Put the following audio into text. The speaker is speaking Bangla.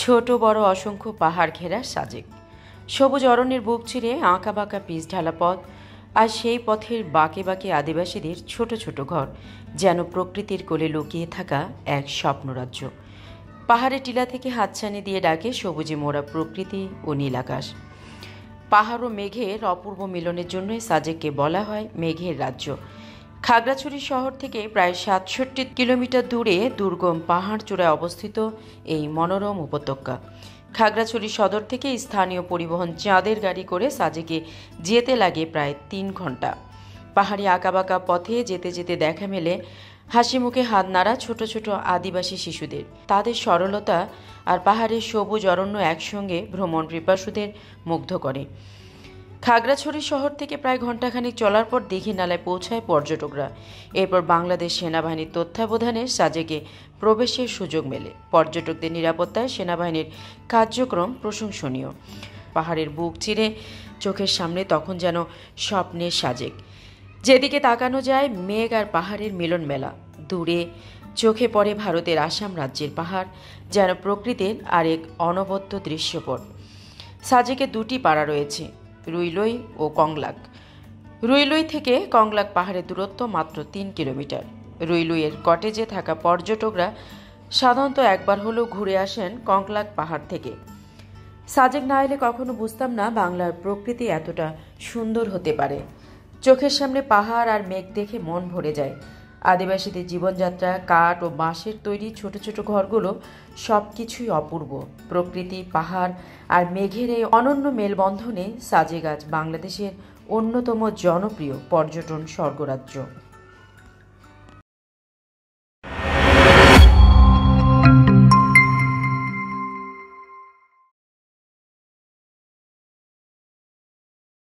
ছোট বড় অসংখ্য পাহাড় ঘেরা সাজেক। সবুজ অরণ্যের বুক চিরে আঁকা বাঁকা পিচ ঢালা পথ, আর সেই পথের বাঁকে বাঁকে আদিবাসীদের ছোট ছোট ঘর, যেন প্রকৃতির কোলে লুকিয়ে থাকা এক স্বপ্নরাজ্য। পাহাড়ের টিলা থেকে হাতছানি দিয়ে ডাকে সবুজে মোড়া প্রকৃতি ও নীল আকাশ। পাহাড় ও মেঘের অপূর্ব মিলনের জন্যই সাজেককে বলা হয় মেঘের রাজ্য। খাগড়াছড়ি শহর থেকে প্রায় ৬৭ কিলোমিটার দূরে দুর্গম পাহাড় চূড়ায় অবস্থিত এই মনোরম উপত্যকা। খাগড়াছড়ি সদর থেকে স্থানীয় পরিবহন চাঁদের গাড়ি করে সাজেকে যেতে লাগে প্রায় ৩ ঘন্টা। পাহাড়ি আঁকাবাঁকা পথে যেতে যেতে দেখা মেলে হাসি মুখে হাত নাড়া ছোট ছোট আদিবাসী শিশুদের। তাদের সরলতা আর পাহাড়ের সবুজ অরণ্য একসঙ্গে ভ্রমণ পিপাসুদের মুগ্ধ করে। খাগড়াছড়ি শহর থেকে প্রায় ঘণ্টাখানিক চলার পর দীঘিনালায় পৌঁছায় পর্যটকরা। এরপর বাংলাদেশ সেনাবাহিনীর তত্ত্বাবধানে সাজেকে প্রবেশের সুযোগ মেলে। পর্যটকদের নিরাপত্তায় সেনাবাহিনীর কার্যক্রম প্রশংসনীয়। পাহাড়ের বুক চিরে চোখের সামনে তখন যেন স্বপ্নের সাজেক। যেদিকে তাকানো যায় মেঘ আর পাহাড়ের মিলন মেলা। দূরে চোখে পড়ে ভারতের আসাম রাজ্যের পাহাড়, যেন প্রকৃতির আরেক অনবদ্য দৃশ্যপট। সাজেকে 2টি পাড়া রয়েছে, রুইলই ও কংলাক। রুইলই থেকে কংলাক পাহাড়ের দূরত্ব মাত্র 3 কিলোমিটার। রুইলইয়ের কটেজে থাকা পর্যটকরা সাধারণত একবার হলেও ঘুরে আসেন কংলাক পাহাড় থেকে। সাজেক না এলে কখনো বুঝতাম না বাংলার প্রকৃতি এতটা সুন্দর হতে পারে। চোখের সামনে পাহাড় আর মেঘ দেখে মন ভরে যায়। আদিবাসীদের জীবনযাত্রা, কাঠ ও বাঁশের তৈরি ছোট ছোট ঘরগুলো সবকিছুই অপূর্ব। প্রকৃতি, পাহাড় আর মেঘের এই অনন্য মেলবন্ধনে সাজেক আজ বাংলাদেশের অন্যতম জনপ্রিয় পর্যটন স্বর্গরাজ্য।